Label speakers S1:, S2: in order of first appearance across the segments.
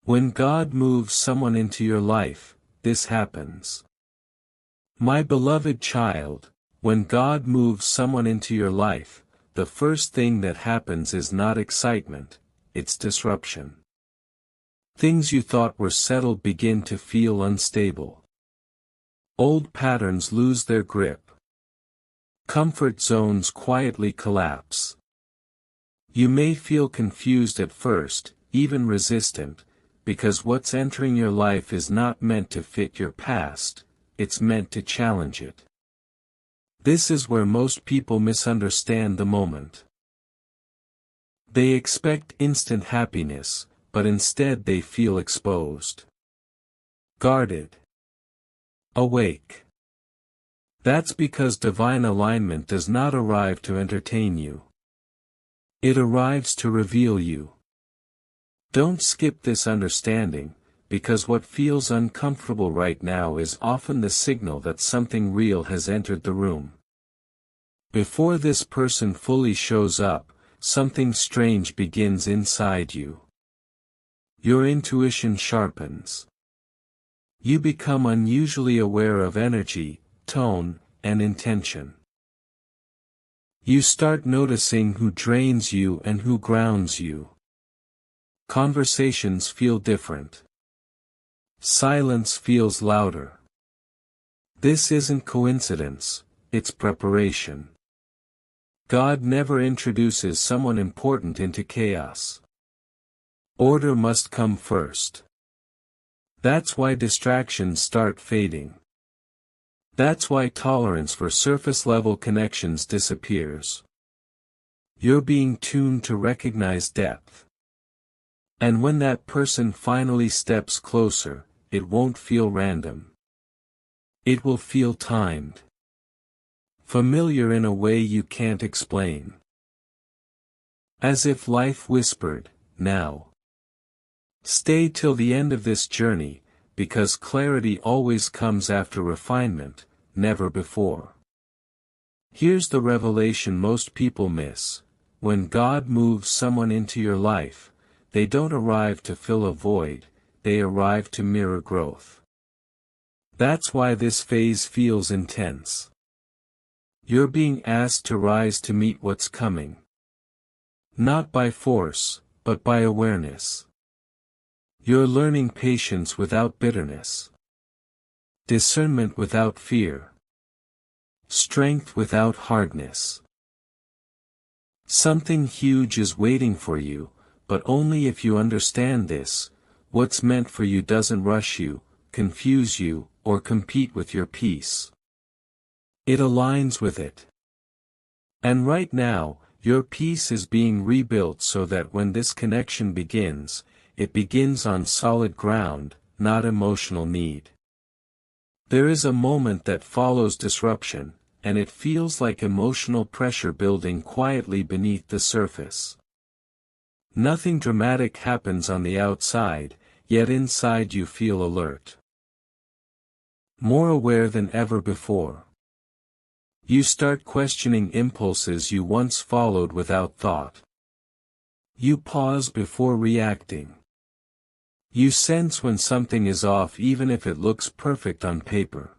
S1: When God moves someone into your life, this happens. My beloved child, when God moves someone into your life, the first thing that happens is not excitement, it's disruption. Things you thought were settled begin to feel unstable. Old patterns lose their grip. Comfort zones quietly collapse. You may feel confused at first, even resistant, because what's entering your life is not meant to fit your past, it's meant to challenge it. This is where most people misunderstand the moment. They expect instant happiness, but instead they feel exposed. Guarded. Awake. That's because divine alignment does not arrive to entertain you. It arrives to reveal you. Don't skip this understanding, because what feels uncomfortable right now is often the signal that something real has entered the room. Before this person fully shows up, something strange begins inside you. Your intuition sharpens. You become unusually aware of energy, tone, and intention. You start noticing who drains you and who grounds you. Conversations feel different. Silence feels louder. This isn't coincidence, it's preparation. God never introduces someone important into chaos. Order must come first. That's why distractions start fading. That's why tolerance for surface-level connections disappears. You're being tuned to recognize depth. And when that person finally steps closer, it won't feel random. It will feel timed. Familiar in a way you can't explain. As if life whispered, now. Stay till the end of this journey, because clarity always comes after refinement, never before. Here's the revelation most people miss. When God moves someone into your life, they don't arrive to fill a void, they arrive to mirror growth. That's why this phase feels intense. You're being asked to rise to meet what's coming. Not by force, but by awareness. You're learning patience without bitterness. Discernment without fear. Strength without hardness. Something huge is waiting for you, but only if you understand this. What's meant for you doesn't rush you, confuse you, or compete with your peace. It aligns with it. And right now, your peace is being rebuilt so that when this connection begins, it begins on solid ground, not emotional need. There is a moment that follows disruption, and it feels like emotional pressure building quietly beneath the surface. Nothing dramatic happens on the outside, yet inside you feel alert. More aware than ever before. You start questioning impulses you once followed without thought. You pause before reacting. You sense when something is off even if it looks perfect on paper.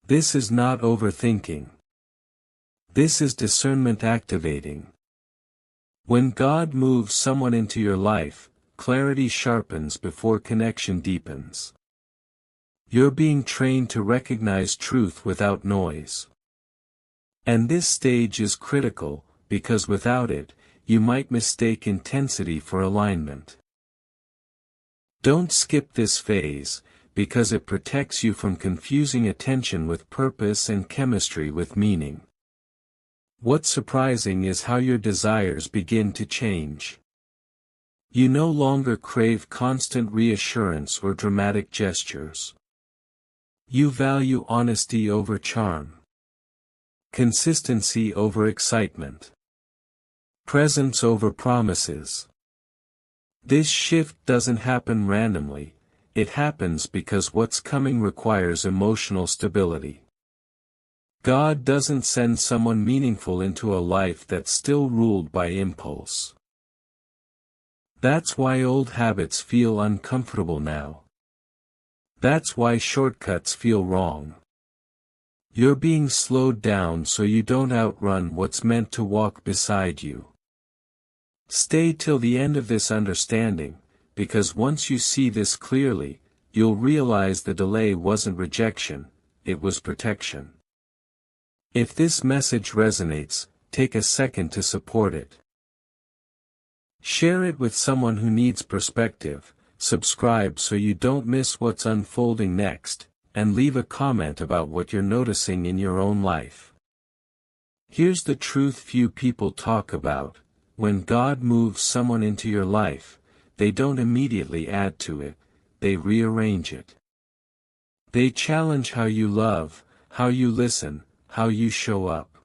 S1: This is not overthinking. This is discernment activating. When God moves someone into your life, clarity sharpens before connection deepens. You're being trained to recognize truth without noise. And this stage is critical, because without it, you might mistake intensity for alignment. Don't skip this phase, because it protects you from confusing attention with purpose and chemistry with meaning. What's surprising is how your desires begin to change. You no longer crave constant reassurance or dramatic gestures. You value honesty over charm. Consistency over excitement. Presence over promises. This shift doesn't happen randomly, it happens because what's coming requires emotional stability. God doesn't send someone meaningful into a life that's still ruled by impulse. That's why old habits feel uncomfortable now. That's why shortcuts feel wrong. You're being slowed down so you don't outrun what's meant to walk beside you. Stay till the end of this understanding, because once you see this clearly, you'll realize the delay wasn't rejection, it was protection. If this message resonates, take a second to support it. Share it with someone who needs perspective, subscribe so you don't miss what's unfolding next, and leave a comment about what you're noticing in your own life. Here's the truth few people talk about: when God moves someone into your life, they don't immediately add to it, they rearrange it. They challenge how you love, how you listen, how you show up.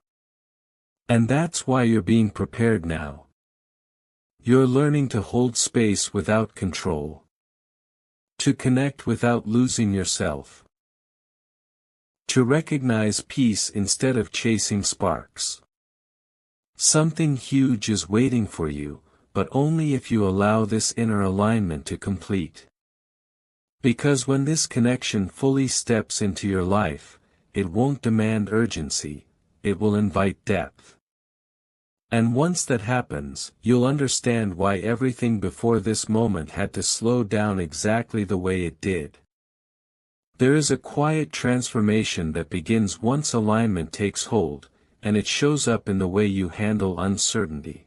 S1: And that's why you're being prepared now. You're learning to hold space without control. To connect without losing yourself. To recognize peace instead of chasing sparks. Something huge is waiting for you, but only if you allow this inner alignment to complete. Because when this connection fully steps into your life, it won't demand urgency, it will invite depth. And once that happens, you'll understand why everything before this moment had to slow down exactly the way it did. There is a quiet transformation that begins once alignment takes hold, and it shows up in the way you handle uncertainty.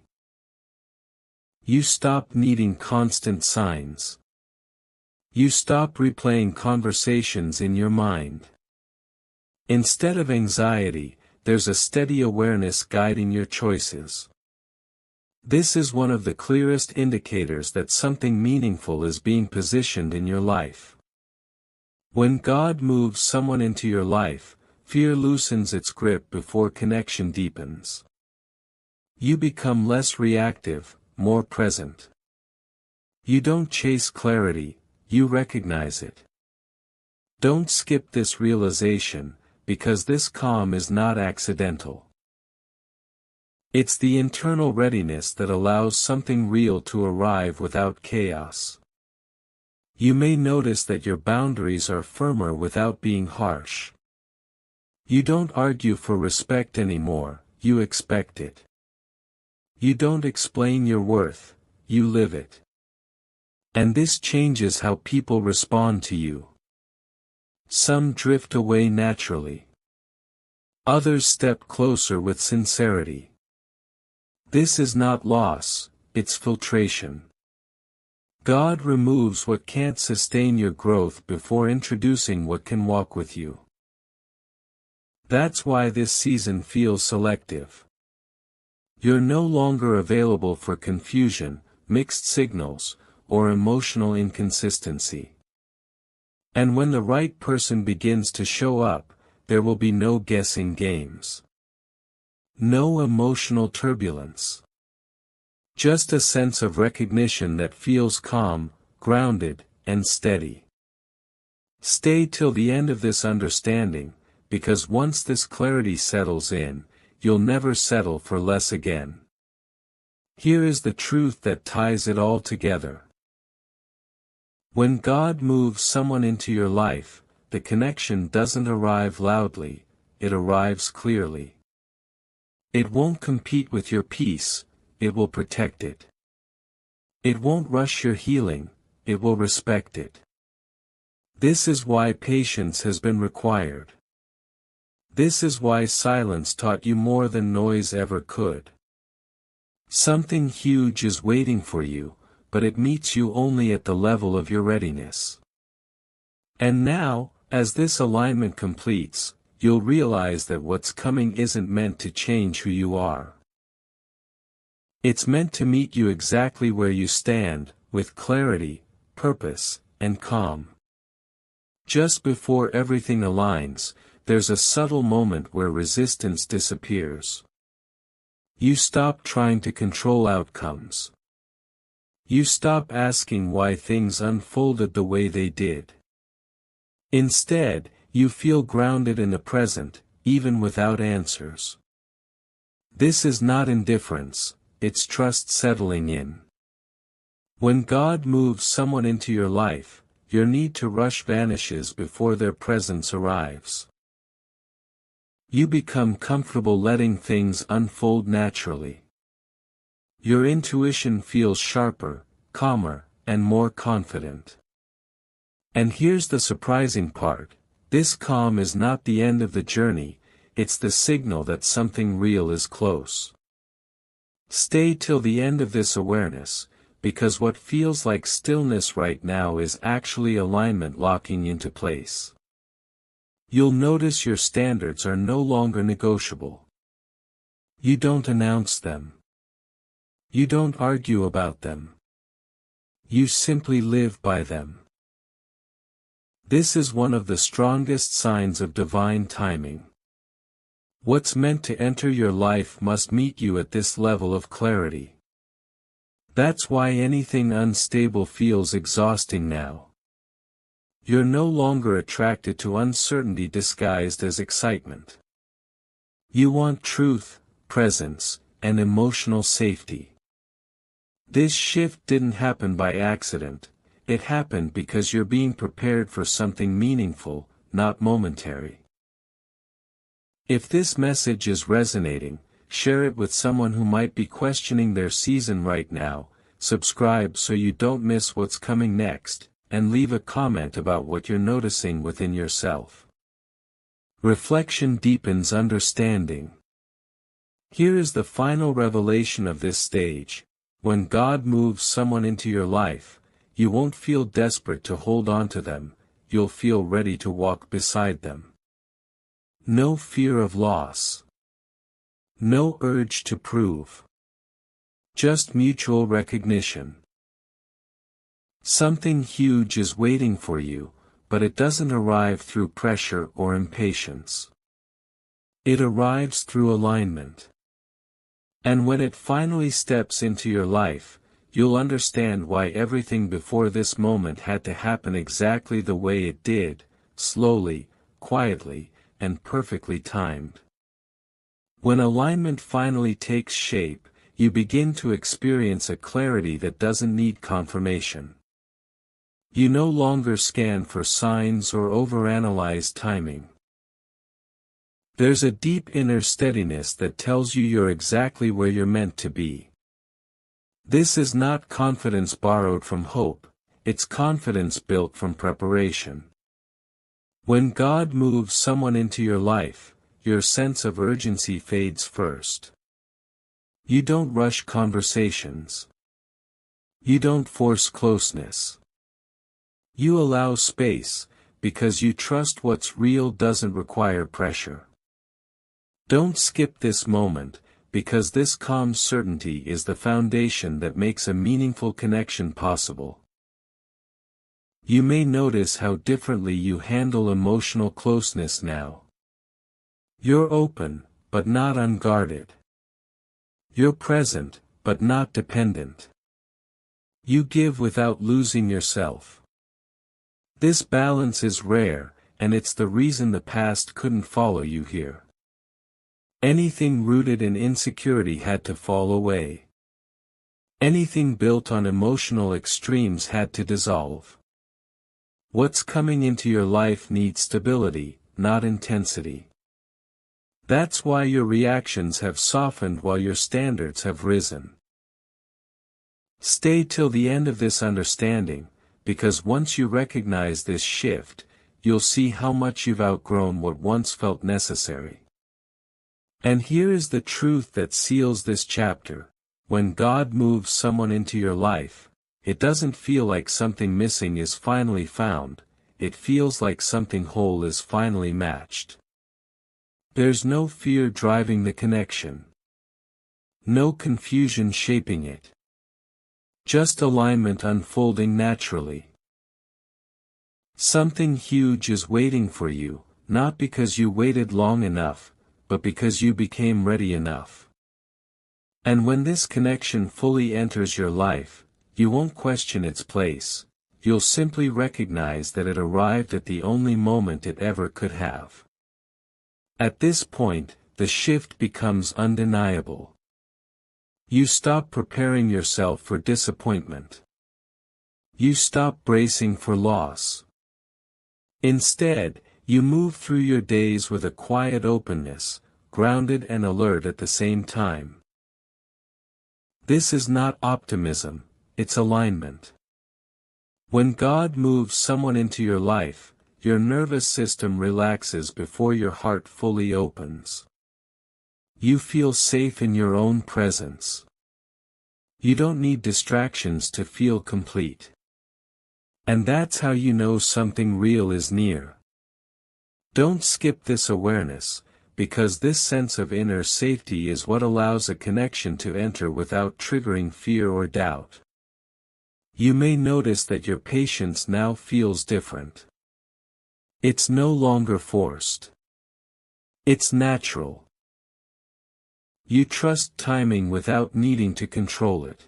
S1: You stop needing constant signs. You stop replaying conversations in your mind. Instead of anxiety, there's a steady awareness guiding your choices. This is one of the clearest indicators that something meaningful is being positioned in your life. When God moves someone into your life, fear loosens its grip before connection deepens. You become less reactive, more present. You don't chase clarity, you recognize it. Don't skip this realization, because this calm is not accidental. It's the internal readiness that allows something real to arrive without chaos. You may notice that your boundaries are firmer without being harsh. You don't argue for respect anymore, you expect it. You don't explain your worth, you live it. And this changes how people respond to you. Some drift away naturally. Others step closer with sincerity. This is not loss, it's filtration. God removes what can't sustain your growth before introducing what can walk with you. That's why this season feels selective. You're no longer available for confusion, mixed signals, or emotional inconsistency. And when the right person begins to show up, there will be no guessing games. No emotional turbulence. Just a sense of recognition that feels calm, grounded, and steady. Stay till the end of this understanding, because once this clarity settles in, you'll never settle for less again. Here is the truth that ties it all together. When God moves someone into your life, the connection doesn't arrive loudly, it arrives clearly. It won't compete with your peace, it will protect it. It won't rush your healing, it will respect it. This is why patience has been required. This is why silence taught you more than noise ever could. Something huge is waiting for you, but it meets you only at the level of your readiness. And now, as this alignment completes, you'll realize that what's coming isn't meant to change who you are. It's meant to meet you exactly where you stand, with clarity, purpose, and calm. Just before everything aligns, there's a subtle moment where resistance disappears. You stop trying to control outcomes. You stop asking why things unfolded the way they did. Instead, you feel grounded in the present, even without answers. This is not indifference, it's trust settling in. When God moves someone into your life, your need to rush vanishes before their presence arrives. You become comfortable letting things unfold naturally. Your intuition feels sharper, calmer, and more confident. And here's the surprising part: this calm is not the end of the journey, it's the signal that something real is close. Stay till the end of this awareness, because what feels like stillness right now is actually alignment locking into place. You'll notice your standards are no longer negotiable. You don't announce them. You don't argue about them. You simply live by them. This is one of the strongest signs of divine timing. What's meant to enter your life must meet you at this level of clarity. That's why anything unstable feels exhausting now. You're no longer attracted to uncertainty disguised as excitement. You want truth, presence, and emotional safety. This shift didn't happen by accident, it happened because you're being prepared for something meaningful, not momentary. If this message is resonating, share it with someone who might be questioning their season right now, subscribe so you don't miss what's coming next, and leave a comment about what you're noticing within yourself. Reflection deepens understanding. Here is the final revelation of this stage: when God moves someone into your life, you won't feel desperate to hold on to them, you'll feel ready to walk beside them. No fear of loss. No urge to prove. Just mutual recognition. Something huge is waiting for you, but it doesn't arrive through pressure or impatience. It arrives through alignment. And when it finally steps into your life, you'll understand why everything before this moment had to happen exactly the way it did, slowly, quietly, and perfectly timed. When alignment finally takes shape, you begin to experience a clarity that doesn't need confirmation. You no longer scan for signs or overanalyze timing. There's a deep inner steadiness that tells you you're exactly where you're meant to be. This is not confidence borrowed from hope, it's confidence built from preparation. When God moves someone into your life, your sense of urgency fades first. You don't rush conversations. You don't force closeness. You allow space, because you trust what's real doesn't require pressure. Don't skip this moment, because this calm certainty is the foundation that makes a meaningful connection possible. You may notice how differently you handle emotional closeness now. You're open, but not unguarded. You're present, but not dependent. You give without losing yourself. This balance is rare, and it's the reason the past couldn't follow you here. Anything rooted in insecurity had to fall away. Anything built on emotional extremes had to dissolve. What's coming into your life needs stability, not intensity. That's why your reactions have softened while your standards have risen. Stay till the end of this understanding, because once you recognize this shift, you'll see how much you've outgrown what once felt necessary. And here is the truth that seals this chapter: when God moves someone into your life, it doesn't feel like something missing is finally found, it feels like something whole is finally matched. There's no fear driving the connection. No confusion shaping it. Just alignment unfolding naturally. Something huge is waiting for you, not because you waited long enough, but because you became ready enough. And when this connection fully enters your life, you won't question its place, you'll simply recognize that it arrived at the only moment it ever could have. At this point, the shift becomes undeniable. You stop preparing yourself for disappointment. You stop bracing for loss. Instead, you move through your days with a quiet openness, grounded and alert at the same time. This is not optimism, it's alignment. When God moves someone into your life, your nervous system relaxes before your heart fully opens. You feel safe in your own presence. You don't need distractions to feel complete. And that's how you know something real is near. Don't skip this awareness, because this sense of inner safety is what allows a connection to enter without triggering fear or doubt. You may notice that your patience now feels different. It's no longer forced. It's natural. You trust timing without needing to control it.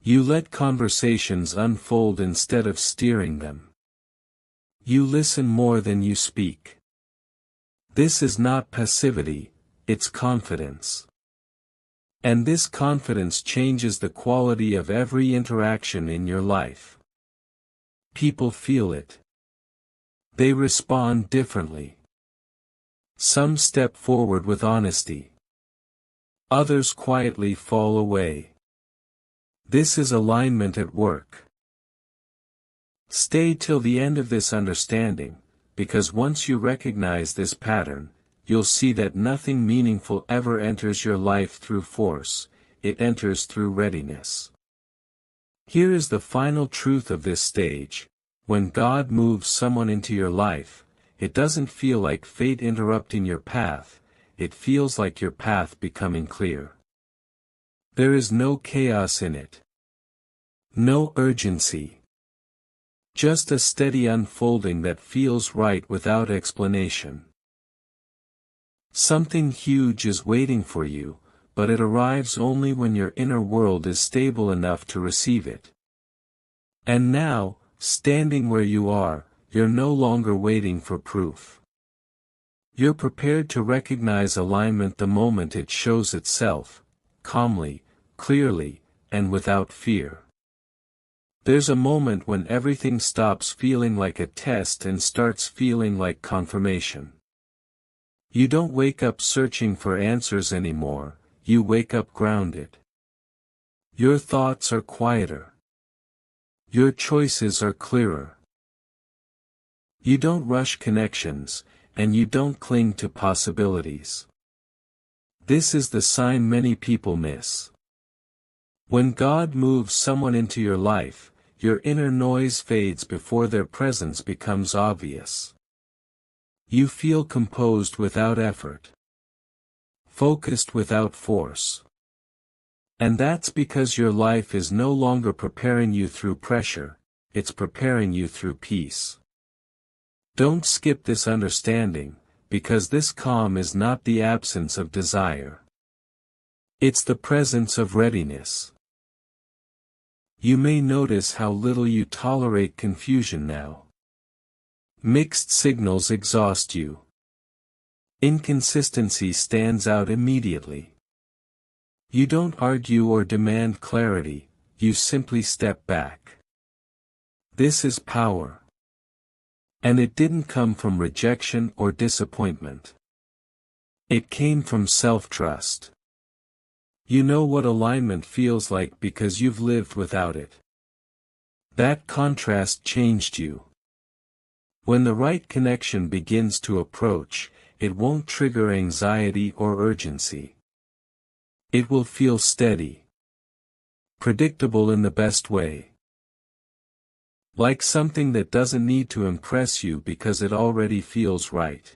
S1: You let conversations unfold instead of steering them. You listen more than you speak. This is not passivity, it's confidence. And this confidence changes the quality of every interaction in your life. People feel it. They respond differently. Some step forward with honesty. Others quietly fall away. This is alignment at work. Stay till the end of this understanding, because once you recognize this pattern, you'll see that nothing meaningful ever enters your life through force, it enters through readiness. Here is the final truth of this stage: when God moves someone into your life, it doesn't feel like fate interrupting your path, it feels like your path becoming clear. There is no chaos in it. No urgency. Just a steady unfolding that feels right without explanation. Something huge is waiting for you, but it arrives only when your inner world is stable enough to receive it. And now, standing where you are, you're no longer waiting for proof. You're prepared to recognize alignment the moment it shows itself, calmly, clearly, and without fear. There's a moment when everything stops feeling like a test and starts feeling like confirmation. You don't wake up searching for answers anymore, you wake up grounded. Your thoughts are quieter. Your choices are clearer. You don't rush connections, and you don't cling to possibilities. This is the sign many people miss. When God moves someone into your life, your inner noise fades before their presence becomes obvious. You feel composed without effort. Focused without force. And that's because your life is no longer preparing you through pressure, it's preparing you through peace. Don't skip this understanding, because this calm is not the absence of desire. It's the presence of readiness. You may notice how little you tolerate confusion now. Mixed signals exhaust you. Inconsistency stands out immediately. You don't argue or demand clarity, you simply step back. This is power. And it didn't come from rejection or disappointment. It came from self-trust. You know what alignment feels like because you've lived without it. That contrast changed you. When the right connection begins to approach, it won't trigger anxiety or urgency. It will feel steady. Predictable in the best way. Like something that doesn't need to impress you because it already feels right.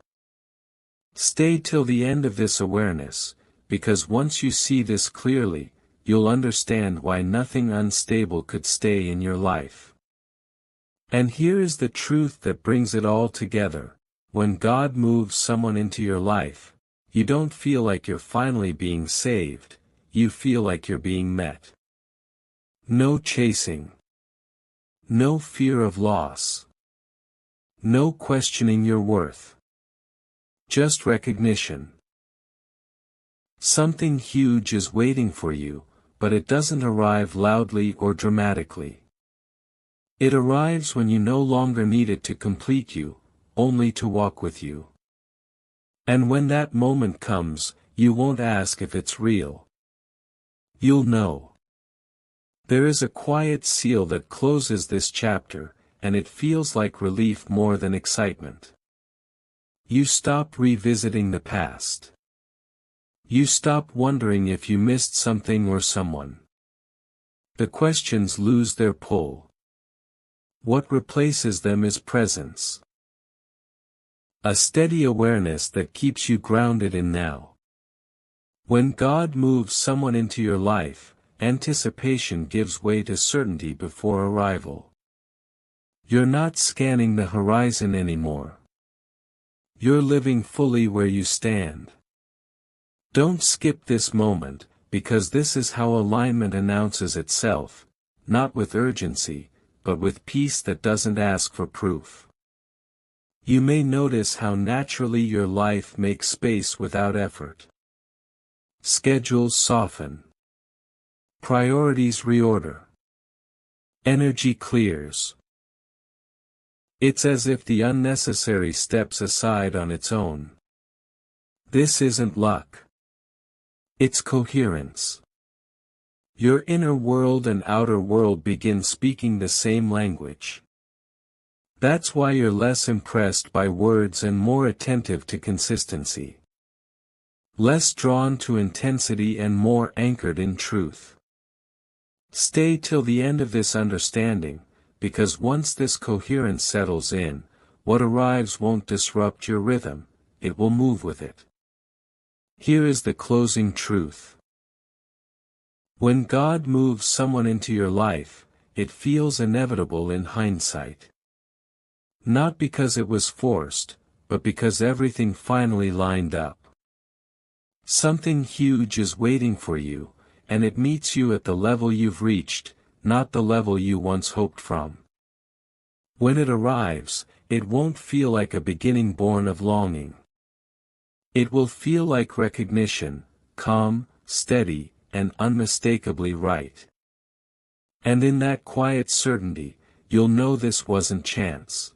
S1: Stay till the end of this awareness, because once you see this clearly, you'll understand why nothing unstable could stay in your life. And here is the truth that brings it all together: when God moves someone into your life, you don't feel like you're finally being saved, you feel like you're being met. No chasing. No fear of loss. No questioning your worth. Just recognition. Something huge is waiting for you, but it doesn't arrive loudly or dramatically. It arrives when you no longer need it to complete you, only to walk with you. And when that moment comes, you won't ask if it's real. You'll know. There is a quiet seal that closes this chapter, and it feels like relief more than excitement. You stop revisiting the past. You stop wondering if you missed something or someone. The questions lose their pull. What replaces them is presence. A steady awareness that keeps you grounded in now. When God moves someone into your life, anticipation gives way to certainty before arrival. You're not scanning the horizon anymore. You're living fully where you stand. Don't skip this moment, because this is how alignment announces itself, not with urgency, but with peace that doesn't ask for proof. You may notice how naturally your life makes space without effort. Schedules soften. Priorities reorder. Energy clears. It's as if the unnecessary steps aside on its own. This isn't luck. It's coherence. Your inner world and outer world begin speaking the same language. That's why you're less impressed by words and more attentive to consistency. Less drawn to intensity and more anchored in truth. Stay till the end of this understanding, because once this coherence settles in, what arrives won't disrupt your rhythm, it will move with it. Here is the closing truth. When God moves someone into your life, it feels inevitable in hindsight. Not because it was forced, but because everything finally lined up. Something huge is waiting for you, and it meets you at the level you've reached, not the level you once hoped from. When it arrives, it won't feel like a beginning born of longing. It will feel like recognition, calm, steady, and unmistakably right. And in that quiet certainty, you'll know this wasn't chance.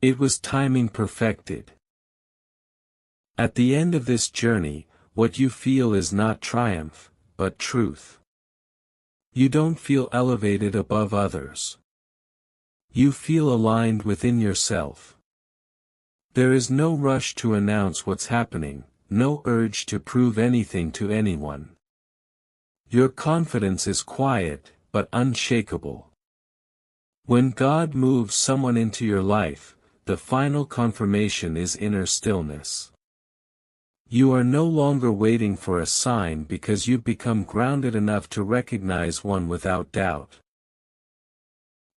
S1: It was timing perfected. At the end of this journey, what you feel is not triumph, but truth. You don't feel elevated above others. You feel aligned within yourself. There is no rush to announce what's happening, no urge to prove anything to anyone. Your confidence is quiet, but unshakable. When God moves someone into your life, the final confirmation is inner stillness. You are no longer waiting for a sign because you've become grounded enough to recognize one without doubt.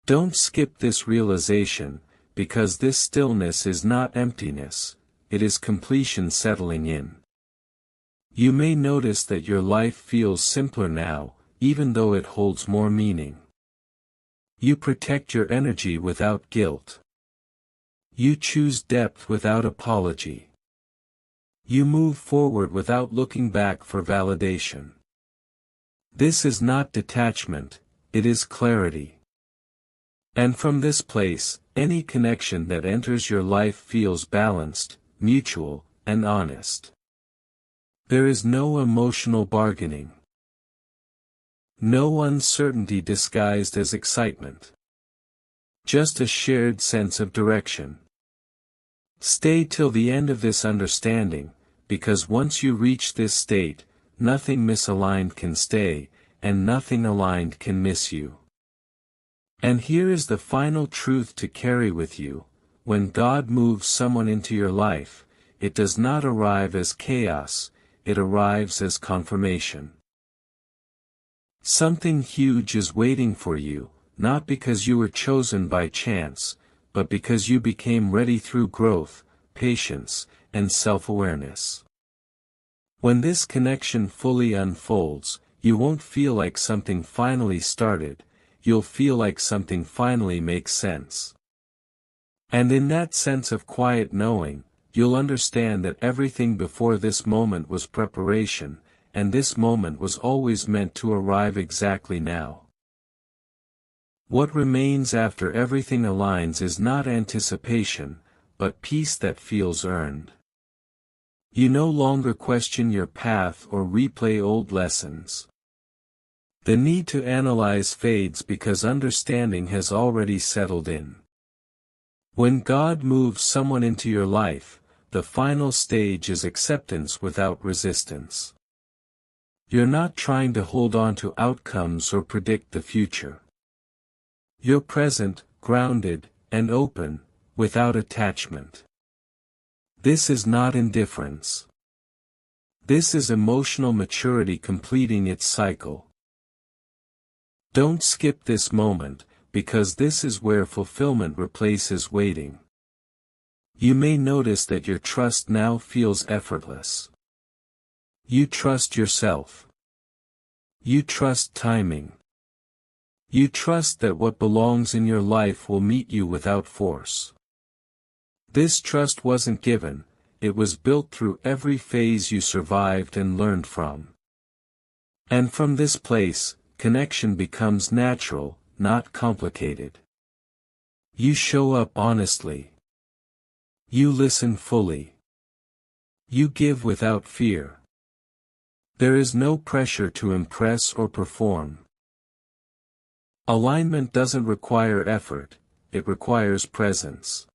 S1: Don't skip this realization, because this stillness is not emptiness, it is completion settling in. You may notice that your life feels simpler now, even though it holds more meaning. You protect your energy without guilt. You choose depth without apology. You move forward without looking back for validation. This is not detachment, it is clarity. And from this place, any connection that enters your life feels balanced, mutual, and honest. There is no emotional bargaining. No uncertainty disguised as excitement. Just a shared sense of direction. Stay till the end of this understanding, because once you reach this state, nothing misaligned can stay, and nothing aligned can miss you. And here is the final truth to carry with you: when God moves someone into your life, it does not arrive as chaos, it arrives as confirmation. Something huge is waiting for you, not because you were chosen by chance, but because you became ready through growth, patience, and self-awareness. When this connection fully unfolds, you won't feel like something finally started, you'll feel like something finally makes sense. And in that sense of quiet knowing, you'll understand that everything before this moment was preparation, and this moment was always meant to arrive exactly now. What remains after everything aligns is not anticipation, but peace that feels earned. You no longer question your path or replay old lessons. The need to analyze fades because understanding has already settled in. When God moves someone into your life, the final stage is acceptance without resistance. You're not trying to hold on to outcomes or predict the future. You're present, grounded, and open, without attachment. This is not indifference. This is emotional maturity completing its cycle. Don't skip this moment, because this is where fulfillment replaces waiting. You may notice that your trust now feels effortless. You trust yourself. You trust timing. You trust that what belongs in your life will meet you without force. This trust wasn't given, it was built through every phase you survived and learned from. And from this place, connection becomes natural, not complicated. You show up honestly. You listen fully. You give without fear. There is no pressure to impress or perform. Alignment doesn't require effort, it requires presence.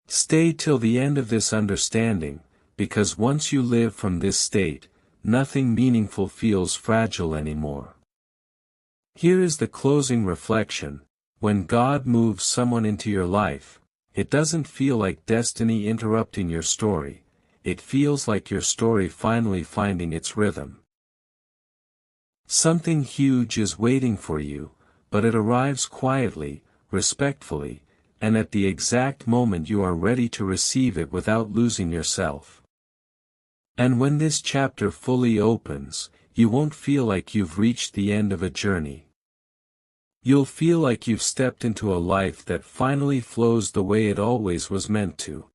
S1: Stay till the end of this understanding, because once you live from this state, nothing meaningful feels fragile anymore. Here is the closing reflection: when God moves someone into your life, it doesn't feel like destiny interrupting your story, it feels like your story finally finding its rhythm. Something huge is waiting for you, but it arrives quietly, respectfully, and at the exact moment you are ready to receive it without losing yourself. And when this chapter fully opens, you won't feel like you've reached the end of a journey. You'll feel like you've stepped into a life that finally flows the way it always was meant to.